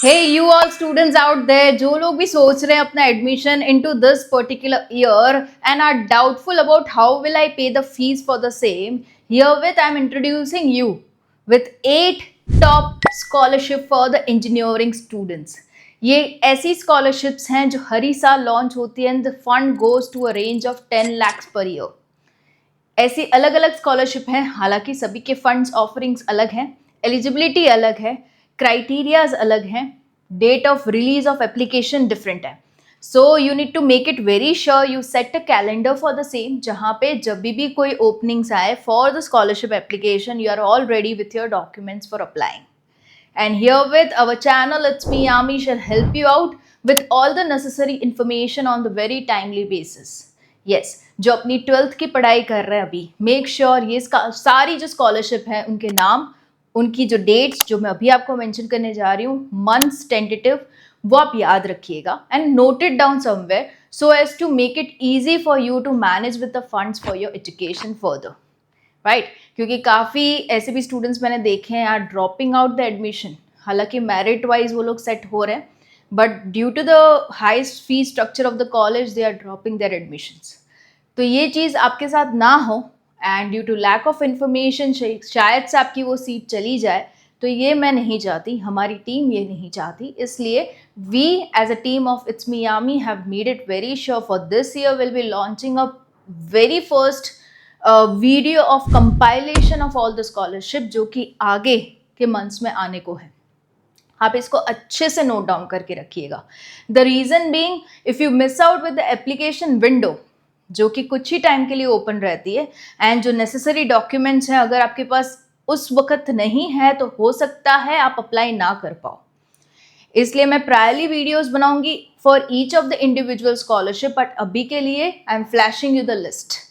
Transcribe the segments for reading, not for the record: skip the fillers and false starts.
Hey you all students out there जो लोग भी सोच रहे हैं अपना admission into this particular year and are doubtful about how will I pay the fees for the same, herewith I am introducing you with 8 top scholarship for the engineering students. ये ऐसी scholarships हैं जो हर ही साल launch होती है and the fund goes to a range of 10 lakhs per year. ऐसी अलग अलग स्कॉलरशिप हैं, हालांकि सभी के फंड्स ऑफरिंग्स अलग हैं, एलिजिबिलिटी अलग है, क्राइटेरियाज अलग हैं, date of release of application different है. So you need to make it very sure you set a calendar for the same, जहाँ पे जब भी कोई ओपनिंग्स आए for the scholarship application you are all ready with your documents for applying. And herewith, our channel It's Me Yami shall help you out with all the necessary information on the very timely basis. Yes, जो अपनी 12th की पढ़ाई कर रहे हैं अभी, make sure ये सारी जो स्कॉलरशिप है उनके नाम, उनकी जो डेट्स जो मैं अभी आपको मेंशन करने जा रही हूँ, मंथ्स टेंटेटिव, वो आप याद रखिएगा and note it down somewhere so as to make it easy for you to manage with the funds for your education further. Right, क्योंकि काफ़ी ऐसे भी स्टूडेंट्स मैंने देखे हैं are dropping out the admission, हालांकि मेरिट वाइज वो लोग सेट हो रहे हैं, but due to the high fee structure of the college they are dropping their admissions. तो ये चीज़ आपके साथ ना हो and due to lack of information शायद से आपकी वो सीट चली जाए, तो ये मैं नहीं चाहती, हमारी टीम ये नहीं चाहती. इसलिए we as a team of it's me Yami have made it very sure for this year will be launching a very first video of compilation of all the scholarship, जो कि आगे के मंथ्स में आने को है. आप इसको अच्छे से नोट डाउन करके रखिएगा. The reason being, if you miss out with the application window, जो कि कुछ ही टाइम के लिए ओपन रहती है, एंड जो नेसेसरी डॉक्यूमेंट्स हैं अगर आपके पास उस वक्त नहीं है तो हो सकता है आप अप्लाई ना कर पाओ. इसलिए मैं प्रायरली वीडियोस बनाऊंगी for each of the individual scholarship, but अभी के लिए I am flashing you the list.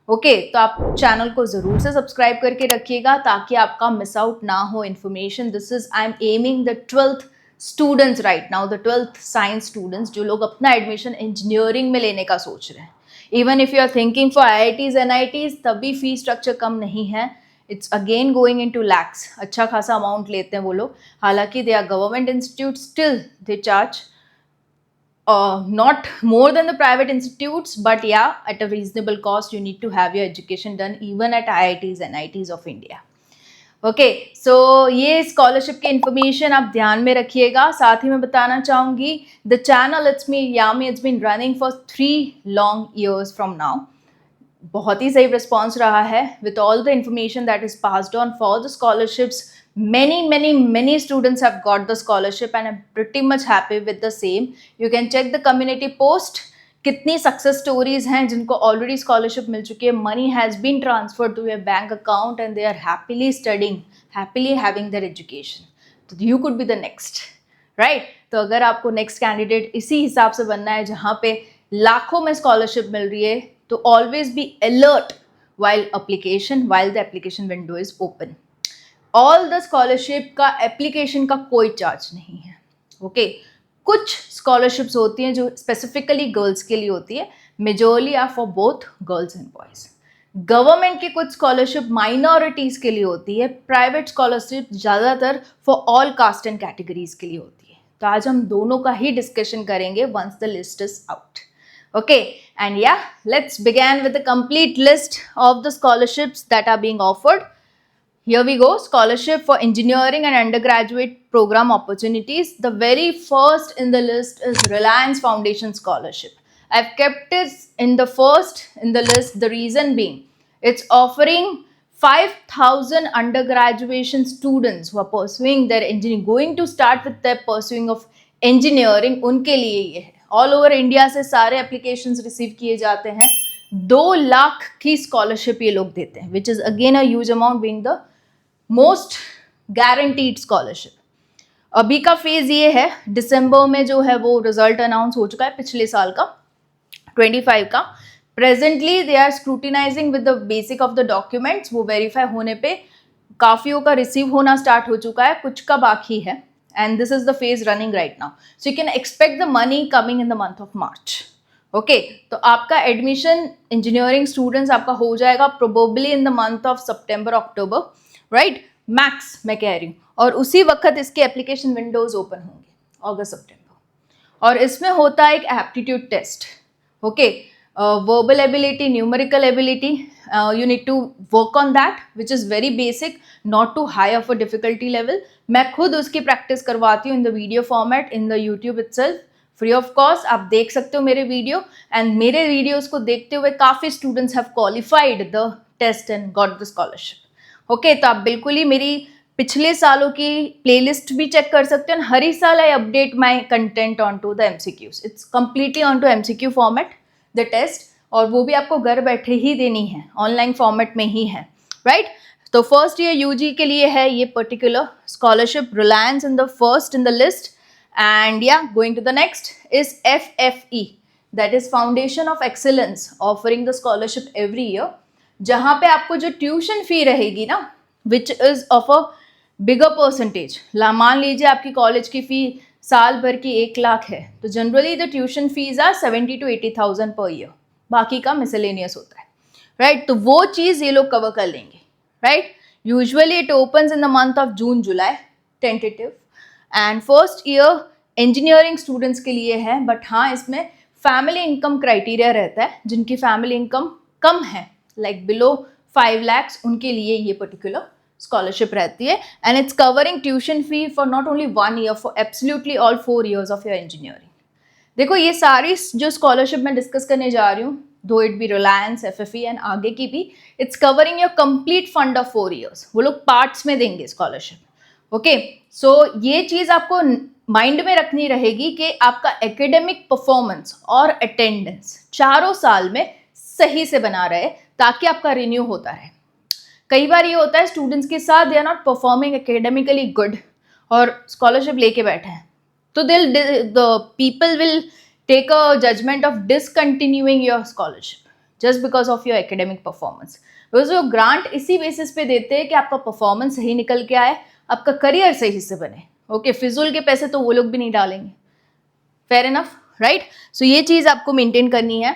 Okay, तो आप चैनल को ज़रूर से सब्सक्राइब करके रखिएगा ताकि आपका मिस आउट ना हो information. This is I am aiming the 12th students right now, the 12th science students जो लोग अपना एडमिशन इंजीनियरिंग में लेने का सोच रहे हैं. Even if you are thinking for IITs NITs, तभी फी स्ट्रक्चर कम नहीं है. It's again going into lakhs, अच्छा खासा अमाउंट लेते हैं वो लोग. हालांकि दे आर government institute, still they charge not more than the private institutes, but yeah, at a reasonable cost you need to have your education done even at IITs NITs of India. Okay, so ये scholarship के information आप ध्यान में रखिएगा. साथ ही मैं बताना चाहूँगी the channel it's me Yami it's been running for 3 long years from now. बहुत ही सही रिस्पॉन्स रहा है with all the information that is passed on for the scholarships. Many students have got the scholarship and I'm pretty much happy with the same. You can check the community post. कितनी success stories हैं जिनको already scholarship मिल चुकी है, money has been transferred to your bank account and they are happily studying, happily having their education. तो you could be the next, right. तो अगर आपको नेक्स्ट कैंडिडेट इसी हिसाब से बनना है जहाँ पे लाखों में स्कॉलरशिप मिल रही है, तो always be alert while the application window is open. All the scholarship का एप्लीकेशन का कोई चार्ज नहीं है. ओके, कुछ स्कॉलरशिप्स होती हैं जो स्पेसिफिकली गर्ल्स के लिए होती है, majorly are for both girls and boys. Government की कुछ स्कॉलरशिप माइनॉरिटीज के लिए होती है, प्राइवेट स्कॉलरशिप ज़्यादातर for all caste and categories के लिए होती है. तो आज हम दोनों का ही डिस्कशन करेंगे once the list is out. Okay, and yeah, let's begin with the complete list of the scholarships that are being offered. Here we go. Scholarship for engineering and undergraduate program opportunities. The very first in the list is Reliance Foundation Scholarship. I've kept it in the first in the list. The reason being, it's offering 5,000 undergraduation students who are pursuing their engineering, going to start with their pursuing of engineering. उनके लिए ये है. All over India से सारे applications receive किए जाते हैं. 2 लाख की स्कॉलरशिप ये लोग देते हैं, which is again a huge amount, being the most guaranteed scholarship. अभी का फेज ये है, दिसंबर में जो है वो रिजल्ट अनाउंस हो चुका है पिछले साल का 25 का. Presently they are scrutinizing with the basic of the documents. वो वेरीफाई होने पे काफ़ियों का रिसीव होना स्टार्ट हो चुका है, कुछ का बाकी है. And this is the phase running right now. So you can expect the money coming in the month of March. Okay, तो आपका एडमिशन इंजीनियरिंग स्टूडेंट्स आपका हो जाएगा probably in the month of September October, right? Max मैं कह रही हूँ. और उसी वक्त इसके एप्लीकेशन विंडोज ओपन होंगे. अगस्त सितंबर, और इसमें होता है एक aptitude test. Okay, verbal ability, numerical ability, you need to work on that, which is very basic, not too high of a difficulty level. मैं खुद उसकी प्रैक्टिस करवाती हूँ in the video format in the YouTube itself, free of cost. आप देख सकते हो मेरे वीडियो, एंड मेरे वीडियोस को देखते हुए काफ़ी students have qualified the test and got the scholarship. Okay, तो आप बिल्कुल ही मेरी पिछले सालों की प्लेलिस्ट भी चेक कर सकते हो. हर ही साल I update my content on to the MCQs. It's completely on to MCQ format the test, और वो भी आपको घर बैठे ही देनी है, ऑनलाइन फॉर्मेट में ही है, राइट. तो फर्स्ट ईयर यूजी के लिए है ये particular scholarship, Reliance in the first in the list. And या going to the next is FFE, that is foundation of excellence, offering the scholarship every year, जहाँ पे आपको जो ट्यूशन फी रहेगी ना, which is of a bigger percentage. मान लीजिए आपकी कॉलेज की फी साल भर की 1 लाख है, तो generally the tuition fees are 70 to 80,000 per year, बाकी का मिसलेनियस होता है, राइट. तो वो चीज़ ये लोग कवर कर लेंगे, right. Usually it opens in the month of June July tentative. And first year engineering students के लिए है, बट हाँ इसमें फैमिली इनकम क्राइटेरिया रहता है. जिनकी फैमिली इनकम कम है, लाइक बिलो 5 lakhs, उनके लिए ये पर्टिकुलर स्कॉलरशिप रहती है. And it's covering tuition fee for not only 1 year, for absolutely all 4 years of your engineering. देखो ये सारी जो स्कॉलरशिप मैं डिस्कस करने जा रही हूँ, दो it be Reliance, FFE and आगे की भी, it's covering your complete fund of 4 years. वो लोग पार्ट्स में देंगे स्कॉलरशिप. ओके, सो ये चीज़ आपको माइंड में रखनी रहेगी कि आपका एकेडमिक परफॉर्मेंस और अटेंडेंस चारों साल में सही से बना रहे, ताकि आपका रिन्यू होता रहे. कई बार ये होता है स्टूडेंट्स के साथ they are not performing academically good और स्कॉलरशिप लेके बैठे हैं, तो the people will take a judgement of discontinuing your scholarship just because of your academic performance. Because वो ग्रांट इसी बेसिस पे देते हैं कि आपका परफॉर्मेंस सही निकल के आए, आपका करियर सही से बने. ओके, फिजूल के पैसे तो वो लोग भी नहीं डालेंगे. Fair enough, right. सो ये चीज़ आपको मेंटेन करनी है.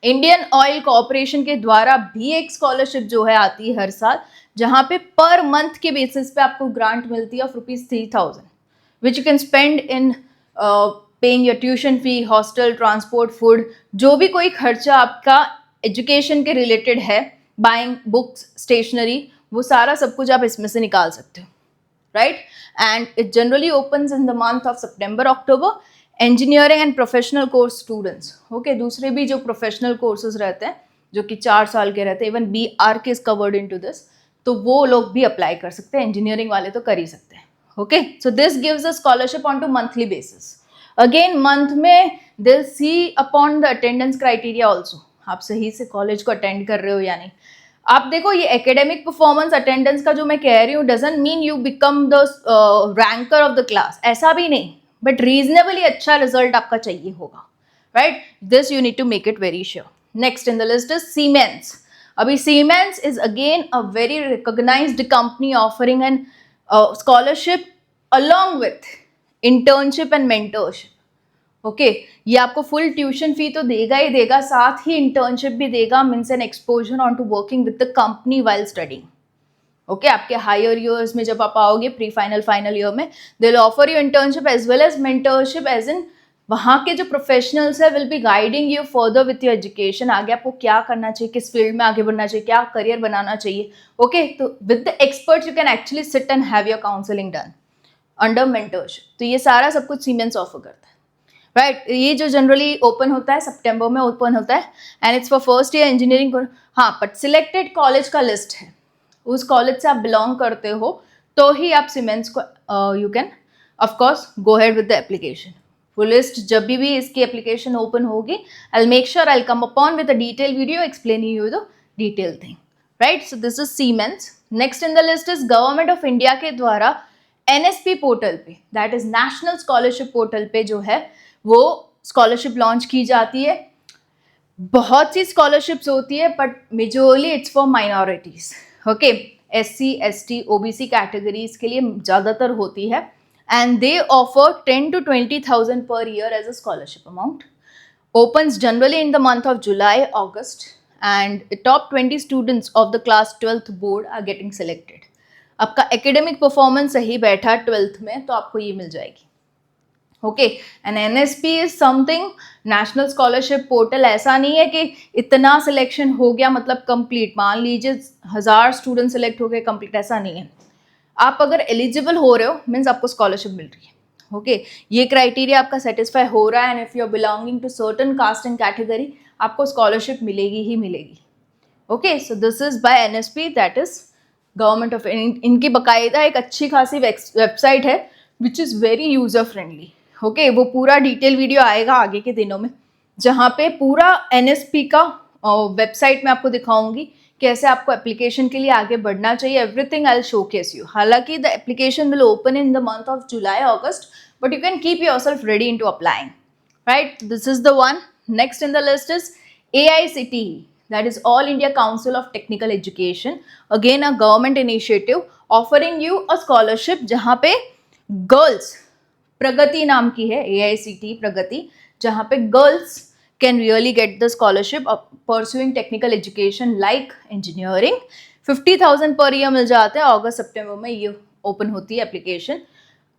इंडियन ऑयल कॉर्पोरेशन के द्वारा भी एक स्कॉलरशिप जो है आती है हर साल, जहाँ पे पर मंथ के बेसिस पे आपको ग्रांट मिलती है of ₹3,000, which you can spend in paying your tuition fee, hostel, transport, food, जो भी कोई खर्चा आपका एजुकेशन के रिलेटेड है, बाइंग बुक्स, स्टेशनरी, वो सारा सब कुछ आप इसमें से निकाल सकते हो, right. And it generally opens in the month of September October. Engineering and professional course students, okay, दूसरे भी जो प्रोफेशनल कोर्सेज रहते हैं जो कि 4 साल के रहते हैं, even BRK is covered into this, तो वो लोग भी अप्लाई कर सकते हैं. इंजीनियरिंग वाले तो कर ही सकते हैं. Okay, so this gives a scholarship on to monthly basis. Again month में दिल सी upon the attendance criteria also, आप सही से कॉलेज को अटेंड कर रहे हो या नहीं. आप देखो ये एकेडमिक परफॉर्मेंस अटेंडेंस का जो मैं कह रही हूँ doesn't mean you become the ranker of the class, ऐसा भी नहीं, बट रीजनेबली अच्छा रिजल्ट आपका चाहिए होगा, right. This you need to make it very sure. Next in the list is Siemens. अभी Siemens is again a very recognised company offering an scholarship along with internship and mentorship. Okay, ये आपको full tuition fee तो देगा ही देगा, साथ ही internship भी देगा, means an exposure on to working with the company while studying. Okay, आपके higher years में जब आप आओगे, प्री फाइनल फाइनल ईयर में, they will offer you internship as well as mentorship, as in वहाँ के जो प्रोफेशनल्स है will be guiding you further with your education. आगे आपको क्या करना चाहिए, किस फील्ड में आगे बढ़ना चाहिए, क्या करियर बनाना चाहिए. ओके, तो with the experts you can actually sit and have your counselling done under mentorship. तो ये सारा सब कुछ सीमेंस ऑफर करता है, राइट. ये जो जनरली ओपन होता है सितंबर में ओपन होता है, and it's for first year engineering. हाँ, बट सिलेक्टेड कॉलेज का लिस्ट है, उस कॉलेज से आप बिलोंग करते हो तो ही आप सीमेंस को you can of course go ahead with the application. वो लिस्ट जब भी इसकी एप्लीकेशन ओपन होगी, I will make sure I will come upon with a detail video explaining you the detail thing, right. So this is siemens. Next in the list is government of India के द्वारा NSP portal पे, that is national scholarship portal पे जो है वो scholarship launch की जाती है. बहुत सी स्कॉलरशिप्स होती है, but majorly it's for minorities. Okay, SC ST OBC categories के लिए ज़्यादातर होती है, एंड दे ऑफर 10 to 20,000 पर year as a scholarship amount. Opens generally in the month of July, August, and the top 20 students of the class 12th board are getting selected. आपका academic performance सही बैठा 12th में तो आपको ये मिल जाएगी. Okay, and NSP is something, national scholarship portal, ऐसा नहीं है कि इतना सिलेक्शन हो गया मतलब कंप्लीट, मान लीजिए 1000 स्टूडेंट सिलेक्ट हो गए कंप्लीट, ऐसा नहीं है। आप अगर एलिजिबल हो रहे हो मीन्स आपको स्कॉलरशिप मिल रही है। ओके, ये क्राइटेरिया आपका सेटिस्फाई हो रहा है and if you are belonging to certain caste and category, आपको स्कॉलरशिप मिलेगी ही मिलेगी। Okay, so this is by NSP, that is government of, इनकी बाकायदा एक अच्छी खासी वेबसाइट है which is very user friendly. Okay, वो पूरा डिटेल वीडियो आएगा आगे के दिनों में, जहाँ पे पूरा एनएसपी का वेबसाइट में आपको दिखाऊंगी कैसे आपको एप्लीकेशन के लिए आगे बढ़ना चाहिए। Everything I will showcase you. हालांकि the application will open in the month of July August, but you can keep yourself ready in to applying, right? This is the one. Next in the list is AICTE, that is All India Council of Technical Education, again a government initiative offering you a scholarship जहाँ पे girls, प्रगति नाम की है AICTE प्रगति, जहाँ पे girls can really get the scholarship of pursuing technical education like engineering. 50,000 per year मिल जाते हैं, अगस्त सितंबर में ये ओपन होती है application.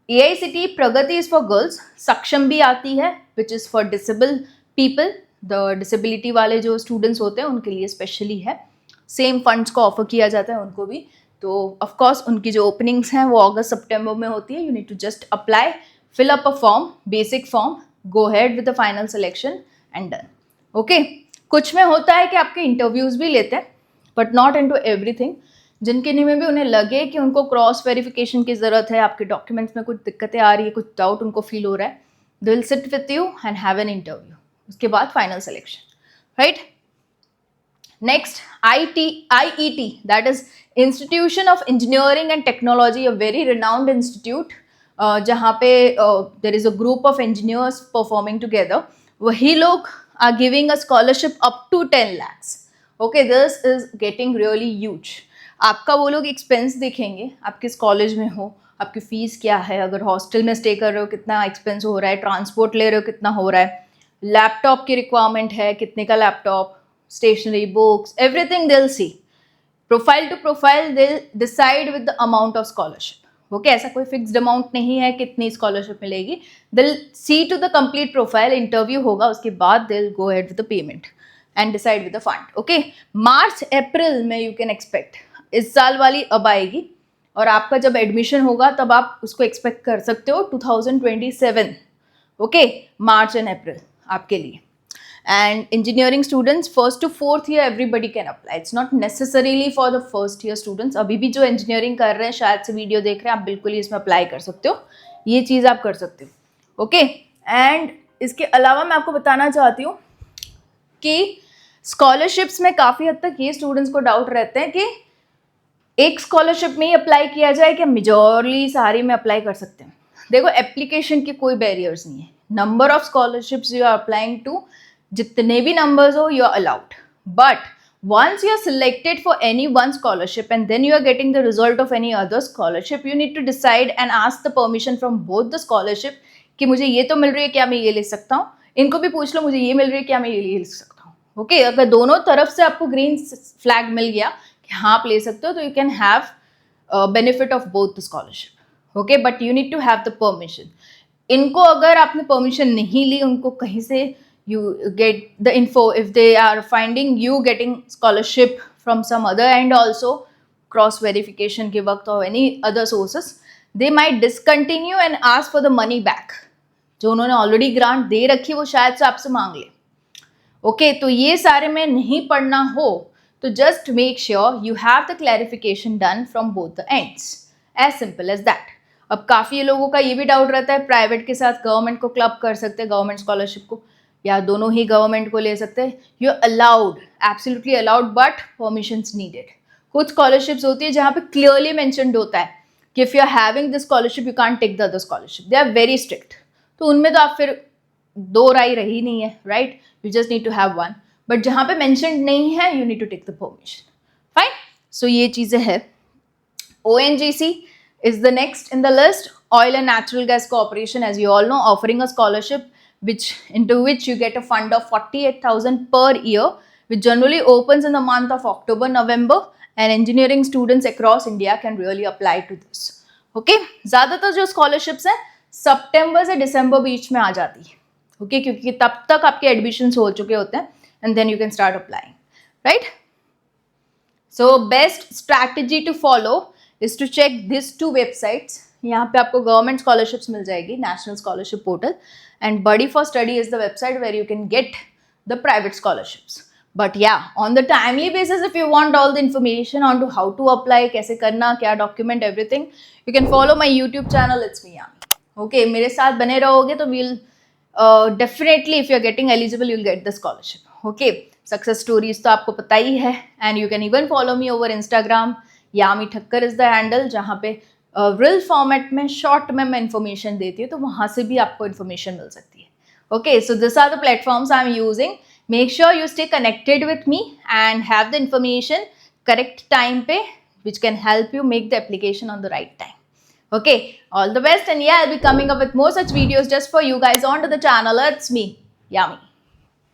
AICTE Pragati is for girls, सक्षम भी आती है which is for disable people, the disability वाले जो स्टूडेंट्स होते हैं उनके लिए स्पेशली है। सेम फंड्स को ऑफर किया जाता है उनको भी। तो ऑफकोर्स उनकी जो ओपनिंग्स हैं वो अगस्त सितंबर में होती है। You need to just apply, fill up a form, basic form, go ahead with the final selection and done. Okay, कुछ में होता है कि आपके इंटरव्यूज़ भी लेते हैं but not into everything. जिनके में भी उन्हें लगे कि उनको क्रॉस वेरिफिकेशन की ज़रूरत है, आपके डॉक्यूमेंट्स में कुछ दिक्कतें आ रही है, कुछ डाउट उनको फील हो रहा है, they will sit with you and have an interview, उसके बाद final selection, right. Next IET, that is institution of engineering and technology, a very renowned institute, जहाँ पे there is a group of engineers performing together. वही लोग are giving a scholarship up to 10 lakhs। Okay, this is getting really huge. आपका वो लोग expense देखेंगे, आप किस कॉलेज में हो, आपकी फ़ीस क्या है, अगर हॉस्टल में स्टे कर रहे हो कितना एक्सपेंस हो रहा है, ट्रांसपोर्ट ले रहे हो कितना हो रहा है, लैपटॉप की रिक्वायरमेंट है कितने का laptop, stationery, books, everything they will see. Profile to profile they decide with the amount of scholarship. Okay, ऐसा कोई फिक्स्ड अमाउंट नहीं है कितनी स्कॉलरशिप मिलेगी। They see to the complete profile, interview होगा, उसके बाद they will go ahead with the payment and decide with the fund. Okay, March April में यू कैन एक्सपेक्ट, इस साल वाली अब आएगी और आपका जब एडमिशन होगा तब आप उसको एक्सपेक्ट कर सकते हो 2027। ओके, मार्च एंड अप्रैल आपके लिए। And engineering students first to fourth year everybody can apply, it's not necessarily for the first year students. अभी भी जो इंजीनियरिंग कर रहे हैं, शायद से वीडियो देख रहे हैं, आप बिल्कुल ही इसमें अप्लाई कर सकते हो, ये चीज़ आप कर सकते हो। ओके, एंड इसके अलावा मैं आपको बताना चाहती हूँ कि स्कॉलरशिप्स में काफ़ी हद तक ये स्टूडेंट्स को डाउट रहते हैं कि एक स्कॉलरशिप में ही अप्लाई किया जाए क्या, मेजॉरली सारी में अप्लाई कर सकते हैं। देखो, एप्लीकेशन के कोई बैरियर्स नहीं है, number of scholarships you are applying to, जितने भी नंबर्स हो you are allowed, but once you are selected for any one scholarship and then you are getting the result of any other scholarship, you need to decide and ask the permission from both the scholarship कि मुझे ये तो मिल रही है, क्या मैं ये ले सकता हूँ, इनको भी पूछ लो मुझे ये मिल रही है, क्या मैं ये ले सकता हूँ। ओके, अगर दोनों तरफ से आपको ग्रीन फ्लैग मिल गया कि हाँ आप ले सकते हो, तो you can have benefit of both the scholarship. Okay, but you need to have the permission. इनको अगर आपने परमिशन नहीं ली, उनको कहीं से you get the info if they are finding you getting scholarship from some other and also cross verification के वक्त or any other sources, they might discontinue and ask for the money back। जो उन्होंने already grant दे रखी वो शायद से आपसे मांग ले। ओके, तो ये सारे में नहीं पढ़ना हो तो just make sure you have the clarification done from both the ends, as simple as that. अब काफ़ी लोगों का ये भी डाउट रहता है प्राइवेट के साथ गवर्नमेंट को क्लब कर सकते हैं, गवर्नमेंट स्कॉलरशिप को, या दोनों ही गवर्नमेंट को ले सकते हैं। You are allowed, absolutely allowed, but permissions needed. कुछ स्कॉलरशिप्स होती है जहाँ पे क्लियरली मेंशन्ड होता है कि if you are having this scholarship you can't take the other scholarship, they are very strict. तो उनमें तो आप फिर दो राय रही नहीं है, right, you just need to have one. But जहाँ पे मेंशन्ड नहीं है you need to take the permission, fine. So ये चीज़ें हैं। ONGC is the next in the list, Oil and Natural Gas Corporation, as you all know, offering a scholarship into which you get a fund of 48,000 per year, which generally opens in the month of October, November, and engineering students across India can really apply to this. Okay, ज़्यादातर जो scholarships हैं सितंबर से दिसंबर बीच में आ जाती है, okay, क्योंकि तब तक आपके एडमिशन हो चुके होते हैं and then you can start applying, right. So best strategy to follow is to check this two websites. यहाँ पे आपको गवर्नमेंट स्कॉलरशिप्स मिल जाएगी, national scholarship portal, and buddy for study is the website where you can get the private scholarships. But yeah, on the timely basis, if you want all the information on to how to apply, कैसे करना, क्या document, everything, you can follow my YouTube channel. It's me, Yami. Okay, मेरे साथ बने रहोगे तो we'll definitely, if you're getting eligible, you'll get the scholarship. Okay, success stories तो आपको पता ही है, and you can even follow me over Instagram. Yami Thakkar is the handle, जहाँ पे real format में short में मैं information देती हूँ, तो वहाँ से भी आपको information मिल सकती है. Okay, so these are the platforms I'm using. Make sure you stay connected with me and have the information correct time pe, which can help you make the application on the right time. Okay, all the best, and yeah, I'll be coming up with more such videos just for you guys onto the channel. It's me, Yami.